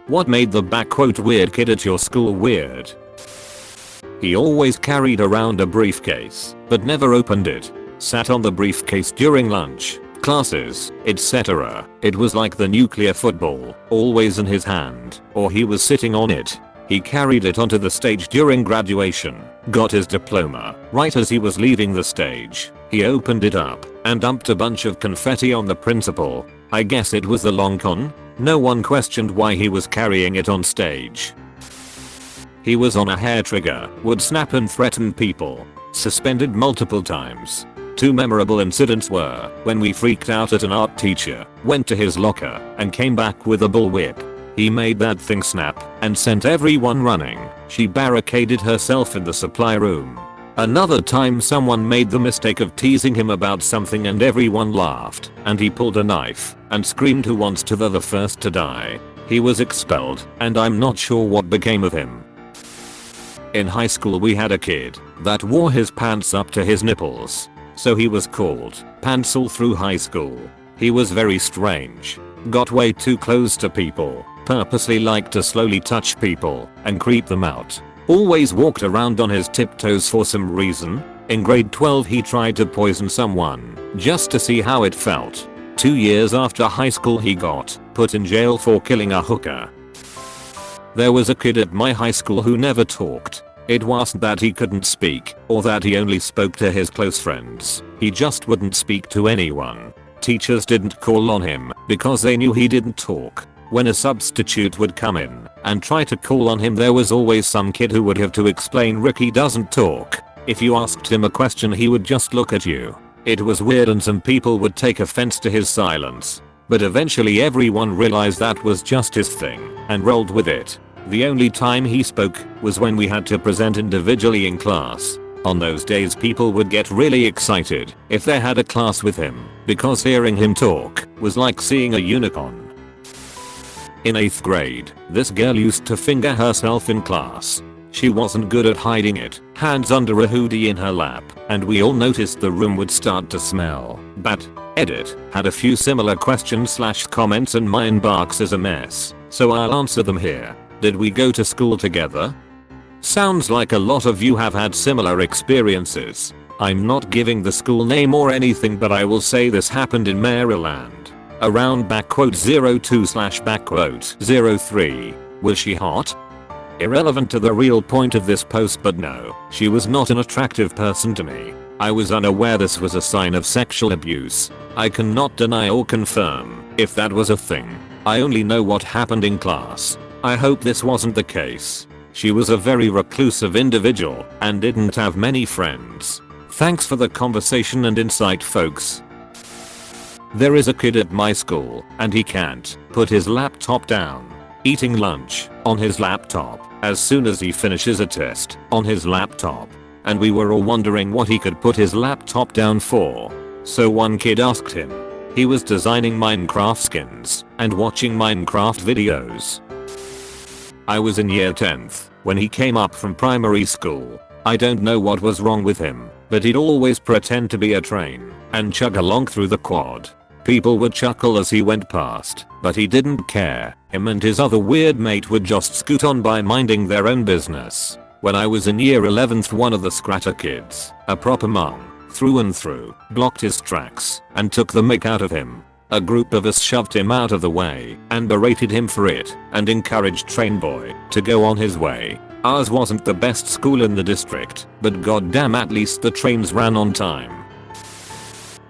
What made the "weird kid at your school" weird? He always carried around a briefcase, but never opened it. Sat on the briefcase during lunch, classes, etc. It was like the nuclear football, always in his hand, or he was sitting on it. He carried it onto the stage during graduation, got his diploma. Right as he was leaving the stage, he opened it up and dumped a bunch of confetti on the principal. I guess it was the long con? No one questioned why he was carrying it on stage. He was on a hair trigger, would snap and threaten people. Suspended multiple times. 2 memorable incidents were when we freaked out at an art teacher, went to his locker, and came back with a bullwhip. He made that thing snap and sent everyone running. She barricaded herself in the supply room. Another time someone made the mistake of teasing him about something and everyone laughed, and he pulled a knife and screamed, "Who wants to be the first to die?" He was expelled, and I'm not sure what became of him. In high school we had a kid that wore his pants up to his nipples. So he was called Pants all through high school. He was very strange. Got way too close to people. Purposely liked to slowly touch people and creep them out. Always walked around on his tiptoes for some reason. In grade 12 he tried to poison someone just to see how it felt. 2 years after high school he got put in jail for killing a hooker. There was a kid at my high school who never talked. It wasn't that he couldn't speak or that he only spoke to his close friends. He just wouldn't speak to anyone. Teachers didn't call on him because they knew he didn't talk. When a substitute would come in and try to call on him, there was always some kid who would have to explain, "Ricky doesn't talk." If you asked him a question he would just look at you. It was weird and some people would take offense to his silence. But eventually everyone realized that was just his thing and rolled with it. The only time he spoke was when we had to present individually in class. On those days people would get really excited if they had a class with him, because hearing him talk was like seeing a unicorn. In 8th grade, this girl used to finger herself in class. She wasn't good at hiding it, hands under a hoodie in her lap, and we all noticed the room would start to smell bad. Edit had a few similar questions/comments and my inbox is a mess, so I'll answer them here. Did we go to school together? Sounds like a lot of you have had similar experiences. I'm not giving the school name or anything, but I will say this happened in Maryland. Around '02/03. Was she hot? Irrelevant to the real point of this post, but no, she was not an attractive person to me. I was unaware this was a sign of sexual abuse. I cannot deny or confirm if that was a thing. I only know what happened in class. I hope this wasn't the case. She was a very reclusive individual and didn't have many friends. Thanks for the conversation and insight, folks. There is a kid at my school and he can't put his laptop down. Eating lunch on his laptop as soon as he finishes a test on his laptop. And we were all wondering what he could put his laptop down for. So one kid asked him. He was designing Minecraft skins and watching Minecraft videos. I was in year 10th when he came up from primary school. I don't know what was wrong with him, but he'd always pretend to be a train and chug along through the quad. People would chuckle as he went past, but he didn't care. Him and his other weird mate would just scoot on by minding their own business. When I was in year 11th, one of the scratter kids, a proper mom, through and through, blocked his tracks and took the mick out of him. A group of us shoved him out of the way and berated him for it and encouraged Trainboy to go on his way. Ours wasn't the best school in the district, but goddamn, at least the trains ran on time.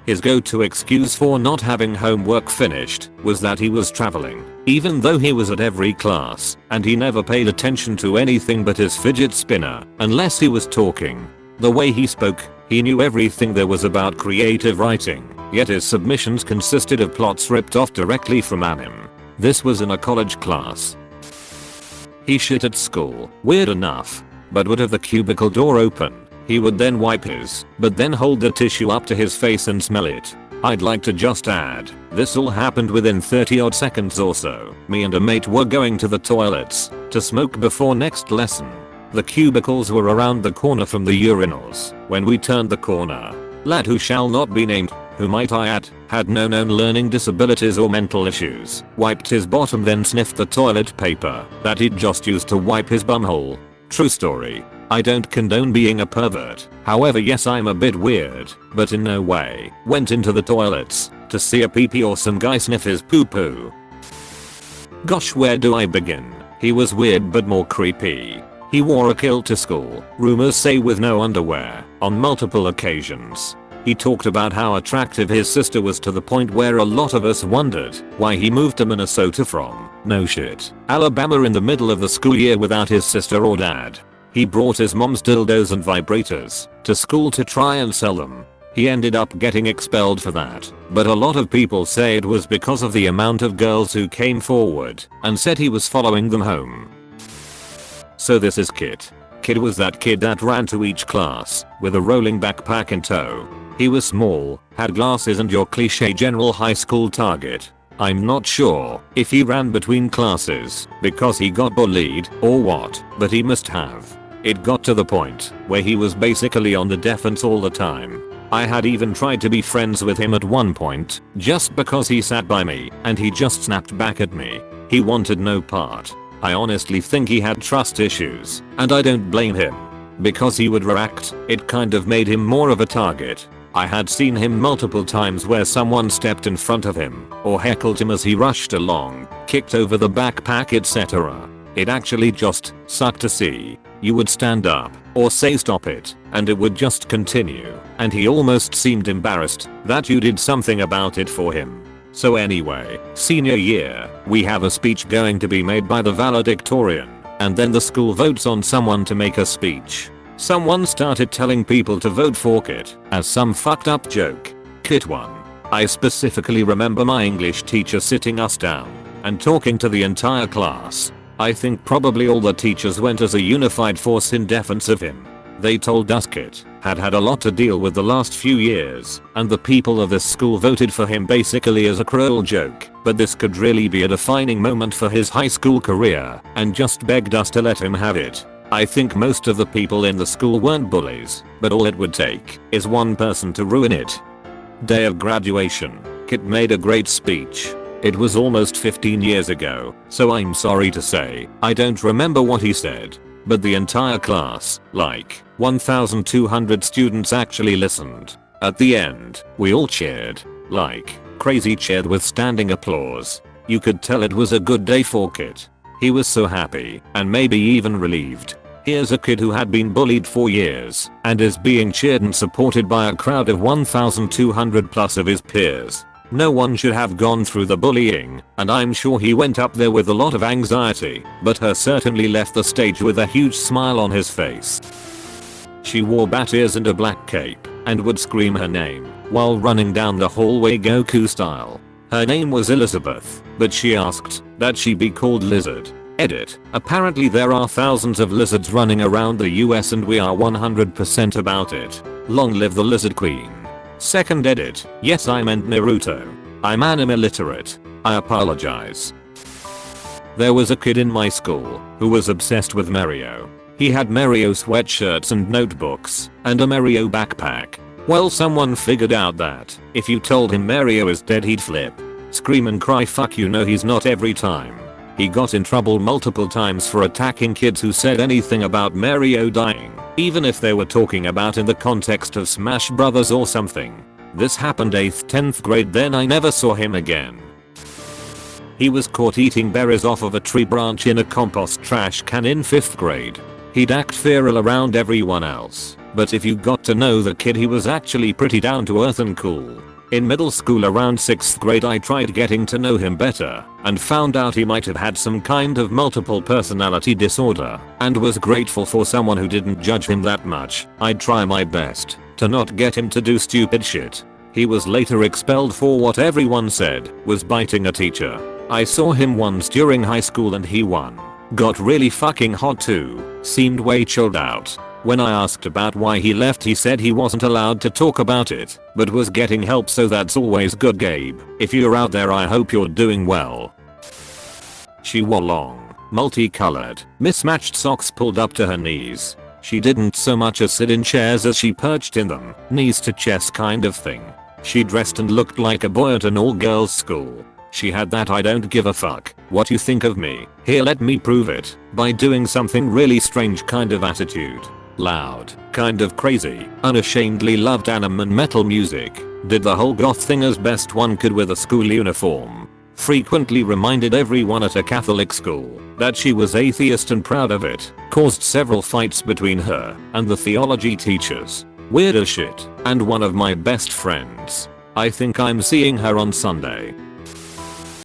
His go-to excuse for not having homework finished was that he was traveling, even though he was at every class, and he never paid attention to anything but his fidget spinner unless he was talking. The way he spoke, he knew everything there was about creative writing, yet his submissions consisted of plots ripped off directly from anime. This was in a college class. He shit at school, weird enough, but would have the cubicle door open. He would then wipe his, but then hold the tissue up to his face and smell it. I'd like to just add, this all happened within 30 odd seconds or so. Me and a mate were going to the toilets to smoke before next lesson. The cubicles were around the corner from the urinals. When we turned the corner, lad who shall not be named who might I add, had no known learning disabilities or mental issues, wiped his bottom then sniffed the toilet paper that he'd just used to wipe his bumhole. True story. I don't condone being a pervert, however yes I'm a bit weird, but in no way went into the toilets to see a pee-pee or some guy sniff his poo-poo. Gosh, where do I begin? He was weird but more creepy. He wore a kilt to school, rumors say with no underwear, on multiple occasions. He talked about how attractive his sister was to the point where a lot of us wondered why he moved to Minnesota from, no shit, Alabama in the middle of the school year without his sister or dad. He brought his mom's dildos and vibrators to school to try and sell them. He ended up getting expelled for that, but a lot of people say it was because of the amount of girls who came forward and said he was following them home. So this is Kit. Kid was that kid that ran to each class with a rolling backpack in tow. He was small, had glasses and your cliche general high school target. I'm not sure if he ran between classes because he got bullied or what, but he must have. It got to the point where he was basically on the defense all the time. I had even tried to be friends with him at one point just because he sat by me and he just snapped back at me. He wanted no part. I honestly think he had trust issues, and I don't blame him. Because he would react, it kind of made him more of a target. I had seen him multiple times where someone stepped in front of him or heckled him as he rushed along, kicked over the backpack, etc. It actually just sucked to see. You would stand up or say stop it and it would just continue, and he almost seemed embarrassed that you did something about it for him. So anyway, senior year, we have a speech going to be made by the valedictorian, and then the school votes on someone to make a speech. Someone started telling people to vote for Kit as some fucked up joke. Kit won. I specifically remember my English teacher sitting us down and talking to the entire class. I think probably all the teachers went as a unified force in defense of him. They told us Kit had had a lot to deal with the last few years, and the people of this school voted for him basically as a cruel joke, but this could really be a defining moment for his high school career, and just begged us to let him have it. I think most of the people in the school weren't bullies, but all it would take is one person to ruin it. Day of graduation. Kit made a great speech. It was almost 15 years ago, so I'm sorry to say I don't remember what he said. But the entire class, like 1,200 students, actually listened. At the end, we all cheered. Like crazy, cheered with standing applause. You could tell it was a good day for Kit. He was so happy and maybe even relieved. Here's a kid who had been bullied for years and is being cheered and supported by a crowd of 1,200 plus of his peers. No one should have gone through the bullying, and I'm sure he went up there with a lot of anxiety, but her certainly left the stage with a huge smile on his face. She wore bat ears and a black cape, and would scream her name while running down the hallway Goku style. Her name was Elizabeth, but she asked that she be called Lizard. Edit. Apparently there are thousands of lizards running around the US and we are 100% about it. Long live the Lizard Queen. Second edit. Yes, I meant Naruto. I'm anime illiterate. I apologize. There was a kid in my school who was obsessed with Mario. He had Mario sweatshirts and notebooks and a Mario backpack. Well, someone figured out that if you told him Mario is dead, he'd flip, scream and cry fuck you. No, he's not every time. He got in trouble multiple times for attacking kids who said anything about Mario dying, even if they were talking about in the context of Smash Brothers or something. This happened 8th 10th grade, then I never saw him again. He was caught eating berries off of a tree branch in a compost trash can in 5th grade. He'd act feral around everyone else, but if you got to know the kid, he was actually pretty down to earth and cool. In middle school around 6th grade I tried getting to know him better and found out he might have had some kind of multiple personality disorder, and was grateful for someone who didn't judge him that much. I'd try my best to not get him to do stupid shit. He was later expelled for what everyone said was biting a teacher. I saw him once during high school and he won. Got really fucking hot too, seemed way chilled out. When I asked about why he left, he said he wasn't allowed to talk about it, but was getting help, so that's always good. Gabe, if you're out there, I hope you're doing well. She wore long, multicolored, mismatched socks pulled up to her knees. She didn't so much as sit in chairs as she perched in them, knees to chest kind of thing. She dressed and looked like a boy at an all-girls school. She had that "I don't give a fuck what you think of me, here let me prove it by doing something really strange" kind of attitude. Loud, kind of crazy, unashamedly loved anime and metal music, did the whole goth thing as best one could with a school uniform. Frequently reminded everyone at a Catholic school that she was atheist and proud of it. Caused several fights between her and the theology teachers. Weird as shit, and one of my best friends. I think I'm seeing her on Sunday.